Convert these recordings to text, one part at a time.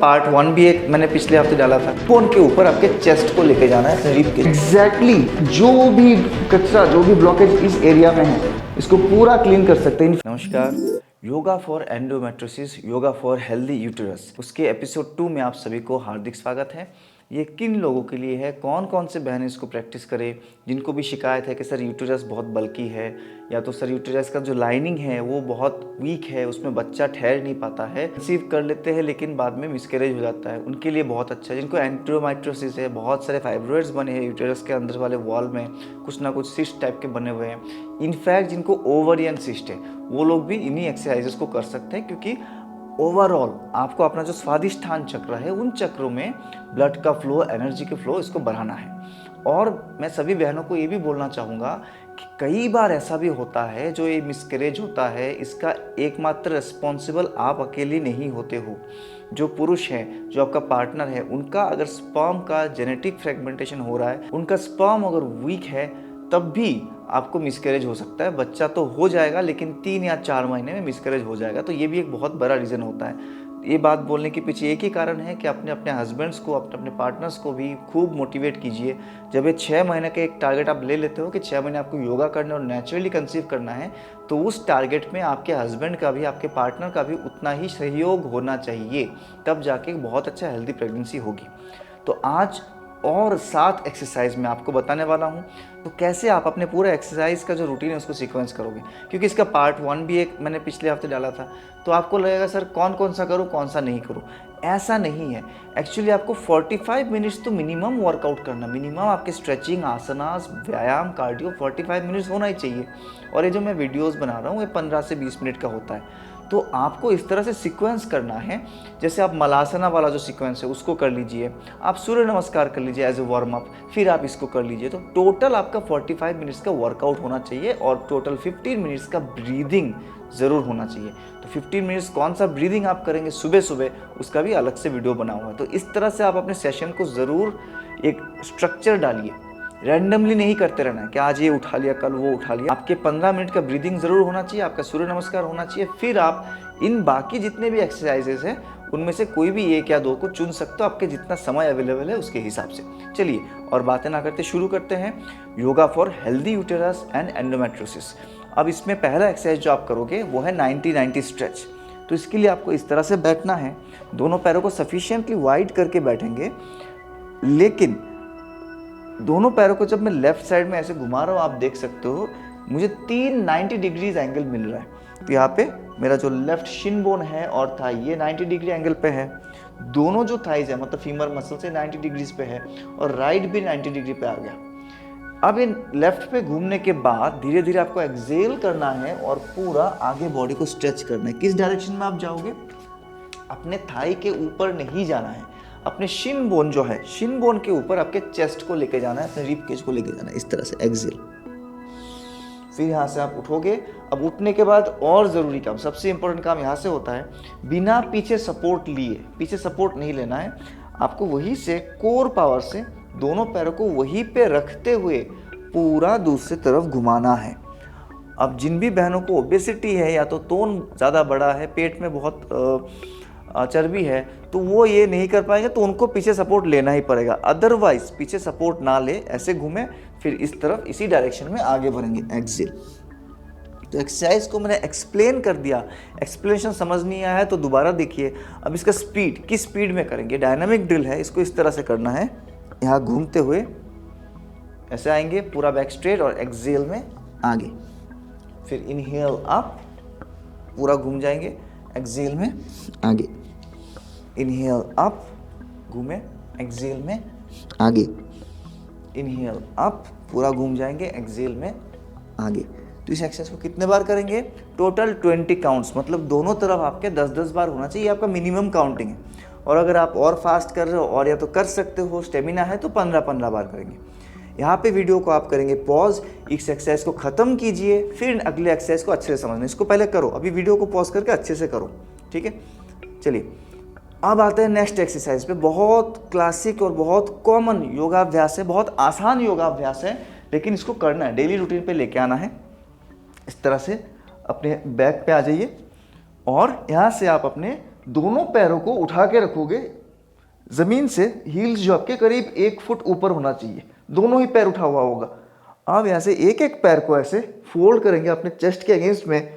Part 1 भी एक मैंने पिछले हफ्ते डाला था। फोन के ऊपर आपके चेस्ट को लेके जाना है, रिब के एग्जैक्टली जो भी कचरा, जो भी ब्लॉकेज इस एरिया में है, इसको पूरा क्लीन कर सकते हैं। नमस्कार, yoga for endometriosis, yoga for healthy uterus, उसके एपिसोड 2 में आप सभी को हार्दिक स्वागत है। ये किन लोगों के लिए है, कौन कौन से बहनें इसको प्रैक्टिस करें, जिनको भी शिकायत है कि सर यूटेरस बहुत बल्की है, या तो सर यूटेरस का जो लाइनिंग है वो बहुत वीक है, उसमें बच्चा ठहर नहीं पाता है, कंसीव कर लेते हैं लेकिन बाद में मिसकैरेज हो जाता है, उनके लिए बहुत अच्छा है। जिनको एंडोमेट्रोसिस है, बहुत सारे फाइब्रॉइड्स बने हैं यूटेरस के अंदर वाले वॉल में, कुछ ना कुछ सिस्ट टाइप के बने हुए हैं, इनफैक्ट जिनको ओवरियन सिस्ट है वो लोग भी इन्हीं एक्सरसाइजेस को कर सकते हैं, क्योंकि ओवरऑल आपको अपना जो स्वादिष्ठान चक्र है उन चक्रों में ब्लड का फ्लो, एनर्जी के फ्लो, इसको बढ़ाना है। और मैं सभी बहनों को ये भी बोलना चाहूँगा कि कई बार ऐसा भी होता है जो ये मिसकैरेज होता है, इसका एकमात्र रिस्पॉन्सिबल आप अकेले नहीं होते हो। जो पुरुष हैं, जो आपका पार्टनर है, उनका अगर स्पर्म का जेनेटिक फ्रेगमेंटेशन हो रहा है, उनका स्पर्म अगर वीक है, तब भी आपको मिसकैरेज हो सकता है। बच्चा तो हो जाएगा लेकिन 3 या 4 महीने में मिसकैरेज हो जाएगा। तो ये भी एक बहुत बड़ा रीज़न होता है। ये बात बोलने के पीछे एक ही कारण है कि अपने अपने हस्बैंड्स को, अपने पार्टनर्स को भी खूब मोटिवेट कीजिए। जब ये 6 महीने का एक टारगेट आप ले लेते हो कि 6 महीने आपको योगा करना और नेचुरली कंसीव करना है, तो उस टारगेट में आपके हस्बैंड का भी, आपके पार्टनर का भी उतना ही सहयोग होना चाहिए, तब जाके बहुत अच्छा हेल्दी प्रेगनेंसी होगी। तो आज और 7 एक्सरसाइज मैं आपको बताने वाला हूँ। तो कैसे आप अपने पूरे एक्सरसाइज का जो रूटीन है उसको सीक्वेंस करोगे, क्योंकि इसका पार्ट 1 भी एक मैंने पिछले हफ्ते डाला था। तो आपको लगेगा सर कौन कौन सा करूँ, कौन सा नहीं करूँ। ऐसा नहीं है, एक्चुअली आपको 45 मिनट्स तो मिनिमम वर्कआउट करना, मिनिमम आपके स्ट्रेचिंग, आसनास, व्यायाम, कार्डियो 45 मिनट्स होना ही चाहिए। और ये जो मैं वीडियोज़ बना रहा हूँ ये 15 से 20 मिनट का होता है। तो आपको इस तरह से सीक्वेंस करना है। जैसे आप मलासना वाला जो सीक्वेंस है उसको कर लीजिए, आप सूर्य नमस्कार कर लीजिए एज ए वार्म अप, फिर आप इसको कर लीजिए। तो टोटल आपका 45 मिनट्स का वर्कआउट होना चाहिए और टोटल 15 मिनट्स का ब्रीदिंग ज़रूर होना चाहिए। तो 15 मिनट्स कौन सा ब्रीदिंग आप करेंगे सुबह सुबह, उसका भी अलग से वीडियो बना हुआ है। तो इस तरह से आप अपने सेशन को ज़रूर एक स्ट्रक्चर डालिए, रैंडमली नहीं करते रहना है कि आज ये उठा लिया, कल वो उठा लिया। आपके 15 मिनट का ब्रीदिंग ज़रूर होना चाहिए, आपका सूर्य नमस्कार होना चाहिए। फिर आप इन बाकी जितने भी एक्सरसाइजेस हैं उनमें से कोई भी 1 या 2 को चुन सकते हो, आपके जितना समय अवेलेबल है उसके हिसाब से। चलिए और बातें ना करते शुरू करते हैं। Yoga for healthy uterus and endometriosis. अब इसमें पहला एक्सरसाइज जो आप करोगे वो है 90-90 स्ट्रेच। तो इसके लिए आपको इस तरह से बैठना है, दोनों पैरों को सफिशिएंटली वाइड करके बैठेंगे, लेकिन दोनों पैरों को जब मैं लेफ्ट साइड में ऐसे घुमा रहा हूँ, आप देख सकते हो मुझे 3 90 डिग्रीज एंगल मिल रहा है। तो यहाँ पे मेरा जो लेफ्ट शिन बोन है और थाई, ये 90 डिग्री एंगल पे है। दोनों जो थाइज है, मतलब फीमर मसल से 90 डिग्रीज पे है, और राइट भी 90 डिग्री पे आ गया। अब इन लेफ्ट पे घूमने के बाद धीरे धीरे आपको एक्सेल करना है और पूरा आगे बॉडी को स्ट्रेच करना है। किस डायरेक्शन में आप जाओगे? अपने थाई के ऊपर नहीं जाना है, अपने शिन बोन जो है, शिन बोन के ऊपर आपके चेस्ट को लेके जाना है, अपने रिब केज को लेके जाना है, इस तरह से एक्सेल। फिर यहाँ से आप उठोगे। अब उठने के बाद और ज़रूरी काम, सबसे इंपॉर्टेंट काम यहाँ से होता है, बिना पीछे सपोर्ट लिए, पीछे सपोर्ट नहीं लेना है आपको, वहीं से कोर पावर से दोनों पैरों को वहीं पे रखते हुए पूरा दूसरी तरफ घुमाना है। अब जिन भी बहनों को ओबेसिटी है, या तो तोन ज़्यादा बड़ा है, पेट में बहुत चर्बी है, तो वो ये नहीं कर पाएंगे, तो उनको पीछे सपोर्ट लेना ही पड़ेगा। अदरवाइज पीछे सपोर्ट ना ले, ऐसे घूमे, फिर इस तरफ इसी डायरेक्शन में आगे बढ़ेंगे, एक्सेल। तो एक्सरसाइज को मैंने एक्सप्लेन कर दिया, एक्सप्लेनेशन समझ नहीं आया है तो दोबारा देखिए। अब इसका स्पीड, किस स्पीड में करेंगे, डायनामिक ड्रिल है, इसको इस तरह से करना है। यहाँ घूमते हुए ऐसे आएंगे, पूरा बैक स्ट्रेट, और एक्सेल में आगे, फिर इनहेल अप, पूरा घूम जाएंगे, एक्सेल में आगे, इनहेल अप, घूमे, एक्सेल में आगे, इनहेल अप, पूरा घूम जाएंगे, एक्सेल में आगे। तो इस एक्सरसाइज को कितने बार करेंगे? टोटल 20 काउंट्स, मतलब दोनों तरफ आपके 10-10 बार होना चाहिए, आपका मिनिमम काउंटिंग है। और अगर आप और फास्ट कर रहे हो और या तो कर सकते हो, स्टेमिना है, तो 15-15 बार करेंगे। यहाँ पे वीडियो को आप करेंगे पॉज, इस एक्सरसाइज को ख़त्म कीजिए, फिर अगले एक्सरसाइज को अच्छे से समझना। इसको पहले करो, अभी वीडियो को पॉज करके अच्छे से करो, ठीक है। चलिए अब आते हैं नेक्स्ट एक्सरसाइज पे। बहुत क्लासिक और बहुत कॉमन योगाभ्यास है, बहुत आसान योगाभ्यास है, लेकिन इसको करना है, डेली रूटीन पे लेके आना है। इस तरह से अपने बैक पे आ जाइए और यहाँ से आप अपने दोनों पैरों को उठा के रखोगे ज़मीन से, हील्स जो आपके करीब 1 फुट ऊपर होना चाहिए, दोनों ही पैर उठा हुआ होगा। आप यहाँ से एक एक पैर को ऐसे फोल्ड करेंगे अपने चेस्ट के अगेंस्ट में,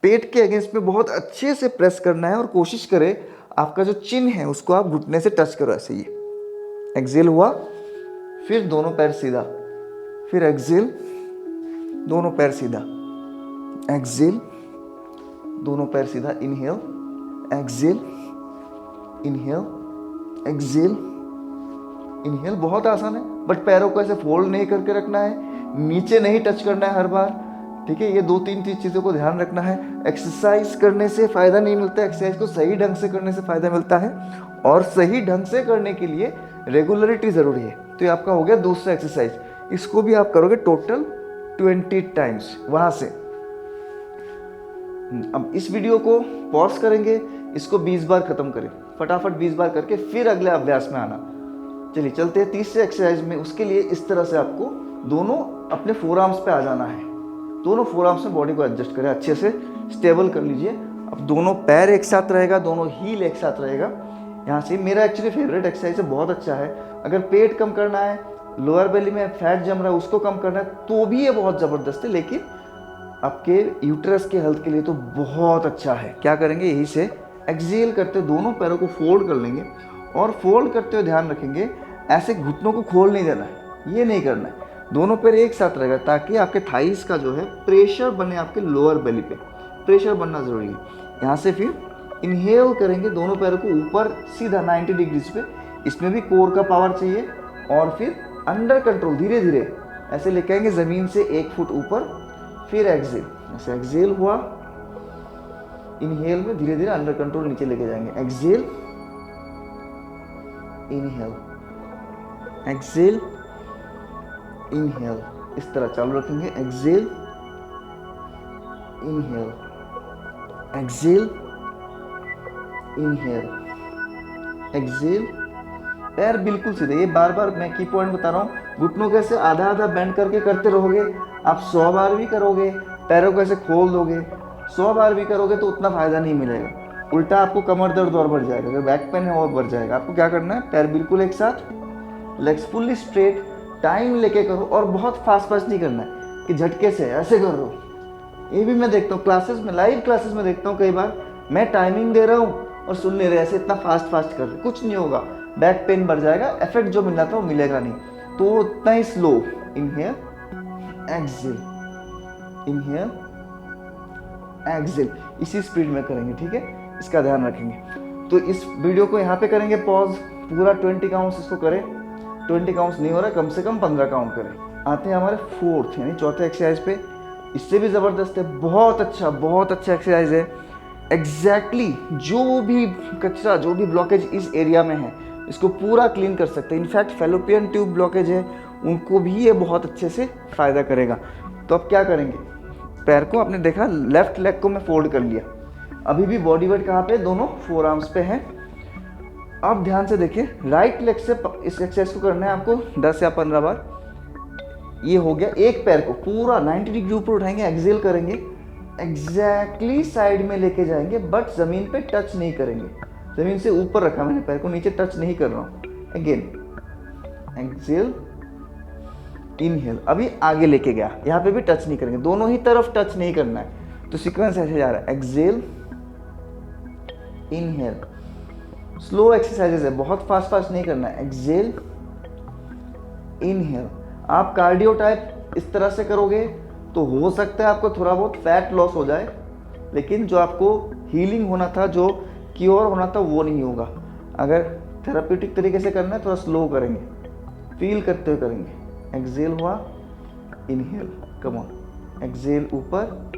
पेट के अगेंस्ट में बहुत अच्छे से प्रेस करना है और कोशिश करें आपका जो चिन है उसको आप घुटने से टच करो ऐसे। ये एक्सेल हुआ, फिर दोनों पैर सीधा, फिर एक्सेल, दोनों पैर सीधा, एक्सेल, दोनों पैर सीधा, inhale, exhale, inhale, exhale, inhale. बहुत आसान है, बट पैरों को ऐसे फोल्ड नहीं करके रखना है, नीचे नहीं टच करना है हर बार, ठीक है। ये 2-3 चीज़ों को ध्यान रखना है। एक्सरसाइज करने से फ़ायदा नहीं मिलता, एक्सरसाइज को सही ढंग से करने से फ़ायदा मिलता है, और सही ढंग से करने के लिए रेगुलरिटी ज़रूरी है। तो ये आपका हो गया दूसरा एक्सरसाइज। इसको भी आप करोगे टोटल 20 टाइम्स वहाँ से। अब इस वीडियो को पॉज करेंगे, इसको 20 बार खत्म करें, फटाफट 20 बार करके फिर अगले अभ्यास में आना। चलिए चलते हैं तीसरे एक्सरसाइज में। उसके लिए इस तरह से आपको दोनों अपने फोर आर्म्स पे आ जाना है। दोनों फोर आर्म्स में बॉडी को एडजस्ट करें, अच्छे से स्टेबल कर लीजिए। अब दोनों पैर एक साथ रहेगा, दोनों हील एक साथ रहेगा। यहाँ से मेरा एक्चुअली फेवरेट एक्सरसाइज है, बहुत अच्छा है। अगर पेट कम करना है, लोअर बेली में फैट जम रहा है उसको कम करना है, तो भी ये बहुत ज़बरदस्त है, लेकिन आपके यूट्रस के हेल्थ के लिए तो बहुत अच्छा है। क्या करेंगे, यही से एक्सेल करते हुए दोनों पैरों को फोल्ड कर लेंगे, और फोल्ड करते हुए ध्यान रखेंगे ऐसे घुटनों को खोल नहीं देना है, ये नहीं करना है। दोनों पैर एक साथ रहेगा ताकि आपके थाइस का जो है प्रेशर बने, आपके लोअर बेली पे प्रेशर बनना ज़रूरी है। यहाँ से फिर इनहेल करेंगे, दोनों पैरों को ऊपर सीधा 90 डिग्रीज पे, इसमें भी कोर का पावर चाहिए। और फिर अंडर कंट्रोल धीरे धीरे ऐसे लेके आएंगे ज़मीन से 1 फुट ऊपर, फिर एक्सेल, ऐसे एक्सेल हुआ, इनहेल में धीरे धीरे अंडर कंट्रोल नीचे लेके जाएंगे, एक्सेल, इनहेल, एक्सेल, इनहेल, इस तरह चालू रखेंगे, exhale, inhale, exhale, inhale, exhale. पैर बिल्कुल सीधे, ये बार बार मैं की पॉइंट बता रहा हूँ, घुटनों को ऐसे आधा आधा बेंड करके करते रहोगे। आप 100 बार भी करोगे, पैरों को ऐसे खोल दोगे, 100 बार भी करोगे तो उतना फायदा नहीं मिलेगा, उल्टा आपको कमर दर्द और बढ़ जाएगा, अगर बैक पेन है और बढ़ जाएगा। आपको क्या करना है, पैर बिल्कुल एक साथ, लेग्स फुल्ली स्ट्रेट, टाइम लेके करो, और बहुत फास्ट नहीं करना है कि झटके से ऐसे कर दो। ये भी मैं देखता हूँ क्लासेस में, लाइव क्लासेस में देखता हूँ, कई बार मैं टाइमिंग दे रहा हूँ और सुन नहीं रहे, ऐसे इतना फास्ट कर रहे, कुछ नहीं होगा, बैक पेन बढ़ जाएगा, इफेक्ट जो मिलना था वो मिलेगा नहीं। तो उतना ही slow, inhale, exhale, inhale, exhale, इसी स्पीड में करेंगे, ठीक है, इसका ध्यान रखेंगे। तो इस वीडियो को यहाँ पे करेंगे पॉज, पूरा 20 काउंट्स इसको करें। 20 काउंट्स नहीं हो रहा, कम से कम 15 काउंट करें। आते हैं हमारे फोर्थ यानी चौथे एक्सरसाइज पे। इससे भी ज़बरदस्त है, बहुत अच्छा एक्सरसाइज है। एग्जैक्टली जो भी कचरा, जो भी ब्लॉकेज इस एरिया में है, इसको पूरा क्लीन कर सकते हैं। इनफैक्ट फेलोपियन ट्यूब ब्लॉकेज है, उनको भी ये बहुत अच्छे से फ़ायदा करेगा। तो अब क्या करेंगे, पैर को आपने देखा, लेफ्ट लेग को मैं फोल्ड कर लिया, अभी भी बॉडी वेट कहाँ पे, दोनों फोर आर्म्स पे है। अब ध्यान से देखिए, राइट लेग से इस एक्सरसाइज को करना है आपको 10 या 15 बार। ये हो गया, एक पैर को पूरा 90 डिग्री ऊपर उठाएंगे, एक्सेल करेंगे, एग्जैक्टली साइड में लेके जाएंगे, बट ज़मीन पे टच नहीं करेंगे। ज़मीन से ऊपर रखा मैंने पैर को, नीचे टच नहीं कर रहा हूँ। अगेन एक्सेल, इनहेल, अभी आगे लेके गया, यहाँ पे भी टच नहीं करेंगे, दोनों ही तरफ टच नहीं करना है। तो सीक्वेंस ऐसे जा रहा है, एक्सेल, इनहेल, स्लो एक्सरसाइजेस है, बहुत फास्ट नहीं करना है, एक्सेल, इनहेल। आप कार्डियो टाइप इस तरह से करोगे तो हो सकता है आपको थोड़ा बहुत फैट लॉस हो जाए, लेकिन जो आपको हीलिंग होना था, जो क्योर होना था, वो नहीं होगा। अगर थेराप्यूटिक तरीके से करना है, थोड़ा स्लो करेंगे, फील करते हुए करेंगे। एक्सेल हुआ, इनहेल, कम ऑन, एक्सेल ऊपर,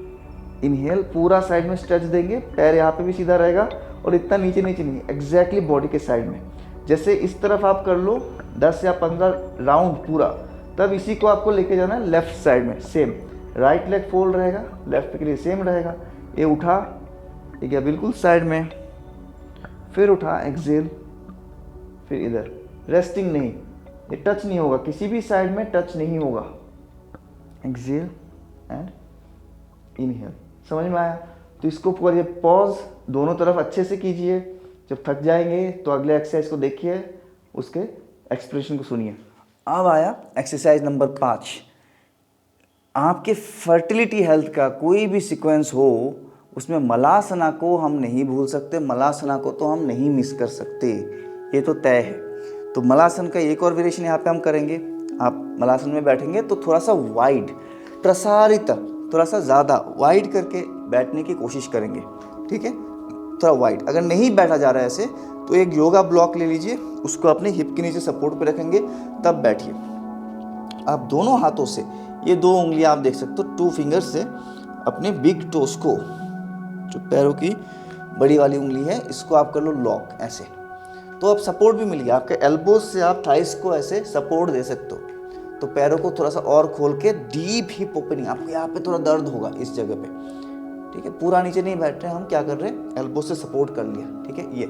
इनहेल, पूरा साइड में स्ट्रेच देंगे, पैर यहाँ पे भी सीधा रहेगा और इतना नीचे नहीं, एग्जैक्टली बॉडी के साइड में। जैसे इस तरफ आप कर लो 10 या 15 राउंड पूरा, तब इसी को आपको लेके जाना है लेफ्ट साइड में, सेम राइट लेग फोल्ड रहेगा, लेफ्ट के लिए सेम रहेगा। ये उठा, ये गया बिल्कुल साइड में, फिर उठा, एक्सेल, फिर इधर, रेस्टिंग नहीं, ये टच नहीं होगा, किसी भी साइड में टच नहीं होगा। एक्सेल एंड इनहेल, समझ में आया? तो इसको करिए पॉज, दोनों तरफ अच्छे से कीजिए, जब थक जाएंगे तो अगले एक्सरसाइज को देखिए, उसके एक्सप्रेशन को सुनिए। अब आया एक्सरसाइज नंबर 5। आपके फर्टिलिटी हेल्थ का कोई भी सीक्वेंस हो, उसमें मलासना को हम नहीं भूल सकते, मलासना को तो हम नहीं मिस कर सकते, ये तो तय है। तो मलासन का एक और वेरिएशन यहाँ पे हम करेंगे। आप मलासन में बैठेंगे तो थोड़ा सा वाइड, प्रसारित, थोड़ा सा ज़्यादा वाइड करके बैठने की कोशिश करेंगे, ठीक है, थोड़ा वाइड। अगर नहीं बैठा जा रहा है ऐसे तो एक योगा ब्लॉक ले लीजिए, उसको अपने हिप के नीचे सपोर्ट पे रखेंगे, तब बैठिए। आप दोनों हाथों से, ये 2 उंगलियां आप देख सकते हो, 2 फिंगर्स से अपने बिग टोस को, जो पैरों की बड़ी वाली उंगली है, इसको आप कर लो लॉक ऐसे। तो अब सपोर्ट भी मिल गया, आपके एल्बोज से आप थाइस को ऐसे सपोर्ट दे सकते हो। तो पैरों को थोड़ा सा और खोल के डीप हिप ओपनिंग, आपको यहाँ पे थोड़ा दर्द होगा इस जगह पे, ठीक है। पूरा नीचे नहीं बैठ रहे हम, क्या कर रहे हैं, एल्बो से सपोर्ट कर लिया, ठीक है। ये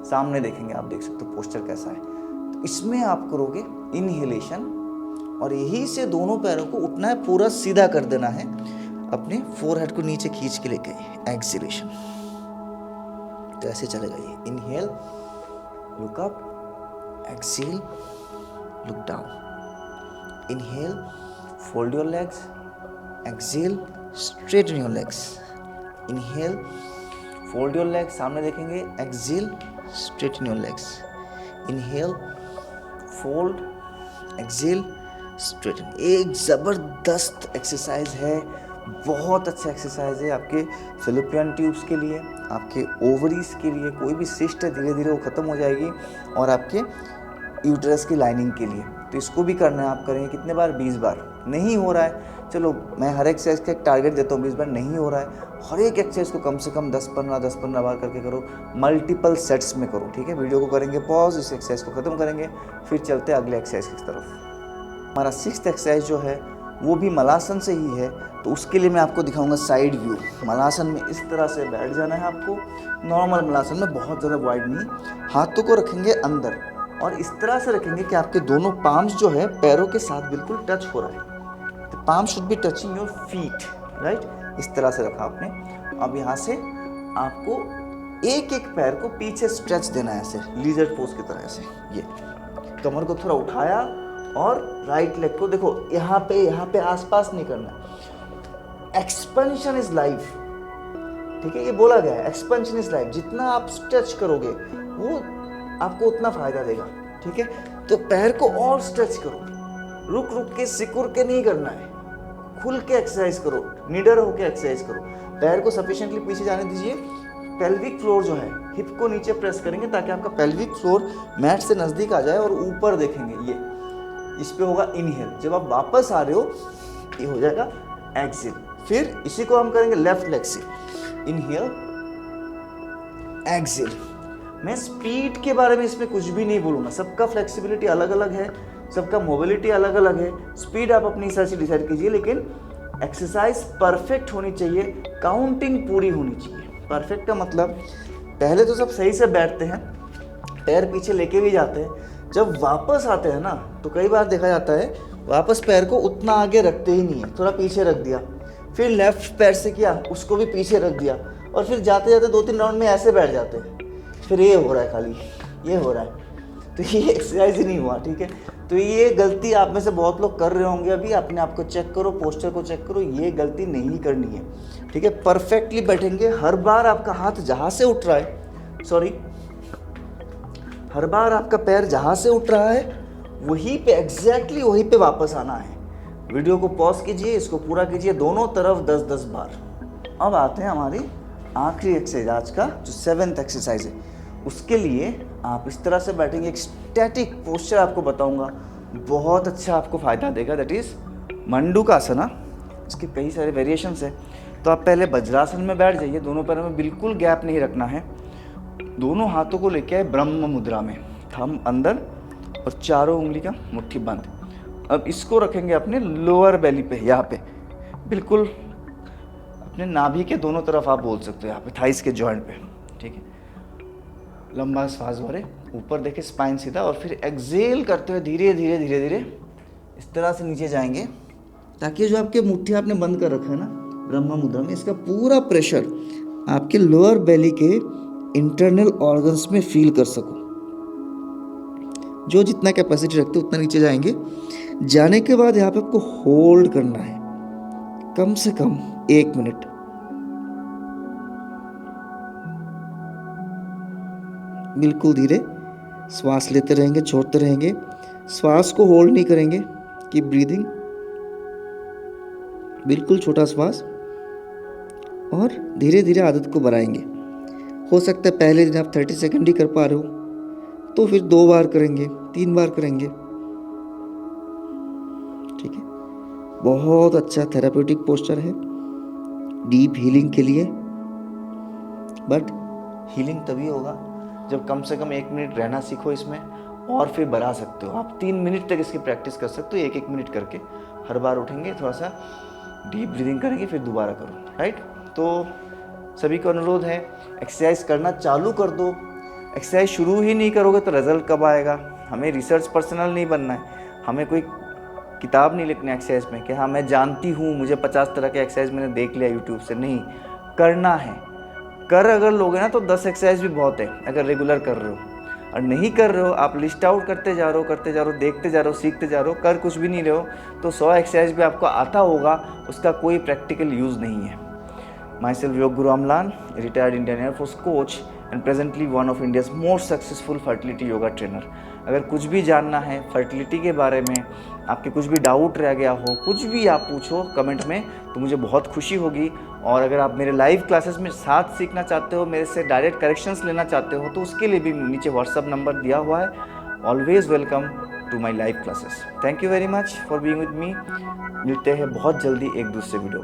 सामने देखेंगे, आप देख सकते हो पोस्चर कैसा है। तो इसमें आप करोगे इनहेलेशन, और यही से दोनों पैरों को उठना है, पूरा सीधा कर देना है, अपने फोरहेड को नीचे खींच के लेके एक्सेलेशन। तो ऐसे चलेगा ये, inhale, look up, exhale, look down, inhale, fold your legs, exhale, straighten your legs, inhale, fold your legs, सामने देखेंगे, exhale, straighten your legs, inhale, fold, exhale, straighten. एक ज़बरदस्त एक्सरसाइज है, बहुत अच्छा एक्सरसाइज है आपके फिलिपियन ट्यूब्स के लिए, आपके ओवरीज के लिए। कोई भी सिस्ट है धीरे धीरे वो ख़त्म हो जाएगी, और आपके यूट्रस की लाइनिंग के लिए। तो इसको भी करना है, आप करेंगे कितने बार, 20 बार। नहीं हो रहा है, चलो मैं हर एक्सरसाइज का एक टारगेट देता हूँ, 20 बार नहीं हो रहा है, हर एक एक्सरसाइज को कम से कम 10-15 बार करके करो, मल्टीपल सेट्स में करो, ठीक है। वीडियो को करेंगे पॉज, इस एक्सरसाइज को ख़त्म करेंगे, फिर चलते हैं अगले एक्सरसाइज की तरफ। हमारा 6th एक्सरसाइज जो है वो भी मलासन से ही है, तो उसके लिए मैं आपको दिखाऊंगा साइड व्यू। मलासन में इस तरह से बैठ जाना है आपको, नॉर्मल मलासन में, बहुत ज़्यादा वाइड नहीं। हाथों को रखेंगे अंदर, और इस तरह से रखेंगे कि आपके दोनों पाम्स जो है पैरों के साथ बिल्कुल टच हो रहा है। तो palm should be touching your feet, right. इस तरह से रखा आपने। अब यहाँ से आपको एक एक पैर को पीछे स्ट्रेच देना है, ऐसे लीजर्ड पोज की तरह से। ये कमर को थोड़ा उठाया, और राइट लेग को देखो यहाँ पे आसपास नहीं करना। एक्सपेंशन इज लाइफ, ठीक है, ये बोला गया है, एक्सपेंशन इज लाइफ। जितना आप स्ट्रेच करोगे वो आपको उतना फायदा देगा, ठीक है। तो पैर को और स्ट्रेच करो, रुक रुक के सिकुड़ के नहीं करना है, खुल के एक्सरसाइज करो, निडर होके एक्सरसाइज करो। पैर को सफिशिएंटली पीछे जाने दीजिए। पेल्विक फ्लोर जो है, हिप को नीचे प्रेस करेंगे ताकि आपका पेल्विक फ्लोर मैट से नजदीक आ जाए, और ऊपर देखेंगे, ये इस पे होगा इनहेल। जब आप वापस आ रहे हो, ये हो जाएगा एक्सेल। फिर इसी को हम करेंगे लेफ्ट लेग से, इनहेल, एक्सेल। मैं स्पीड के बारे में इसमें कुछ भी नहीं बोलूँगा, सबका फ्लेक्सिबिलिटी अलग अलग है, सबका मोबिलिटी अलग अलग है। स्पीड आप अपनी हिसाब से डिसाइड कीजिए, लेकिन एक्सरसाइज परफेक्ट होनी चाहिए, काउंटिंग पूरी होनी चाहिए। परफेक्ट का मतलब, पहले तो सब सही से बैठते हैं, पैर पीछे लेके भी जाते हैं, जब वापस आते हैं ना तो कई बार देखा जाता है वापस पैर को उतना आगे रखते ही नहीं है, थोड़ा पीछे रख दिया, फिर लेफ्ट पैर से किया, उसको भी पीछे रख दिया, और फिर जाते जाते 2-3 राउंड में ऐसे बैठ जाते हैं। फिर ये हो रहा है, खाली ये हो रहा है, तो ये एक्सरसाइज ही नहीं हुआ, ठीक है। तो ये गलती आप में से बहुत लोग कर रहे होंगे अभी। अपने आप को चेक करो, पोस्चर को चेक करो, ये गलती नहीं करनी है, ठीक है। परफेक्टली बैठेंगे। हर बार आपका हाथ जहाँ से उठ रहा है, हर बार आपका पैर जहाँ से उठ रहा है वहीं पे, एग्जैक्टली वहीं पे वापस आना है। वीडियो को पॉज कीजिए, इसको पूरा कीजिए, दोनों तरफ 10-10 बार। अब आते हैं हमारी आखिरी एक्सरसाइज आज का, जो 7th एक्सरसाइज है। उसके लिए आप इस तरह से बैठेंगे, एक स्टैटिक पोस्चर आपको बताऊंगा, बहुत अच्छा आपको फायदा देगा, दैट इज मंडूकासना। इसके कई सारे वेरिएशंस हैं। तो आप पहले वज्रासन में बैठ जाइए, दोनों पैरों में बिल्कुल गैप नहीं रखना है, दोनों हाथों को लेके आए ब्रह्म मुद्रा में, थंब अंदर और चारों उंगली का मुट्ठी बंद। अब इसको रखेंगे अपने लोअर बेली पे, यहाँ पे बिल्कुल अपने नाभि के दोनों तरफ, आप बोल सकते हो यहाँ पे थाइस के जॉइंट पे, ठीक है। लंबा श्वास भरे, ऊपर देखे, स्पाइन सीधा, और फिर एक्सेल करते हुए धीरे धीरे धीरे धीरे इस तरह से नीचे जाएंगे, ताकि जो आपके मुट्ठी आपने बंद कर रखा है ना ब्रह्म मुद्रा में, इसका पूरा प्रेशर आपके लोअर बेली के इंटरनल ऑर्गन्स में फील कर सको। जो जितना कैपेसिटी रखते हो उतना नीचे जाएंगे। जाने के बाद यहाँ पे आपको होल्ड करना है कम से कम 1 मिनट। बिल्कुल धीरे श्वास लेते रहेंगे, छोड़ते रहेंगे, श्वास को होल्ड नहीं करेंगे। कीप ब्रीदिंग, बिल्कुल छोटा श्वास, और धीरे धीरे आदत को बढ़ाएंगे। हो सकता है पहले दिन आप 30 सेकंड ही कर पा रहे हो, तो फिर 2 बार करेंगे, 3 बार करेंगे, ठीक है। बहुत अच्छा थेराप्यूटिक पोस्चर है डीप हीलिंग के लिए। बट हीलिंग तभी होगा जब कम से कम 1 मिनट रहना सीखो इसमें, और फिर बढ़ा सकते हो आप 3 मिनट तक इसकी प्रैक्टिस कर सकते हो। 1-1 मिनट करके हर बार उठेंगे, थोड़ा सा डीप ब्रीदिंग करेंगे, फिर दोबारा करो, राइट। तो सभी को अनुरोध है, एक्सरसाइज करना चालू कर दो। एक्सरसाइज शुरू ही नहीं करोगे तो रिजल्ट कब आएगा। हमें रिसर्च पर्सनल नहीं बनना है, हमें कोई किताब नहीं लिखनी है एक्सरसाइज में कि हाँ मैं जानती हूँ, मुझे 50 तरह के एक्सरसाइज मैंने देख लिया यूट्यूब से। नहीं, करना है। कर अगर लोगे ना तो 10 एक्सरसाइज भी बहुत है अगर रेगुलर कर रहे हो। और नहीं कर रहे हो, आप लिस्ट आउट करते जा रहे हो, देखते जा रहे हो, सीखते जा रहे हो, कर कुछ भी नहीं रहे हो, तो 100 एक्सरसाइज भी आपको आता होगा, उसका कोई प्रैक्टिकल यूज़ नहीं है। My self yoga guru Amlan, retired Indian air force coach and presently one of India's most successful fertility yoga trainer. अगर कुछ भी जानना है फर्टिलिटी के बारे में, आपके कुछ भी डाउट रह गया हो, कुछ भी आप पूछो कमेंट में, तो मुझे बहुत खुशी होगी। और अगर आप मेरे लाइव क्लासेस में साथ सीखना चाहते हो, मेरे से डायरेक्ट करेक्शंस लेना चाहते हो, तो उसके लिए भी नीचे व्हाट्सअप नंबर दिया हुआ है। Always welcome to my live classes. Thank you very much for being with me. मिलते हैं बहुत जल्दी एक दूसरे वीडियो में।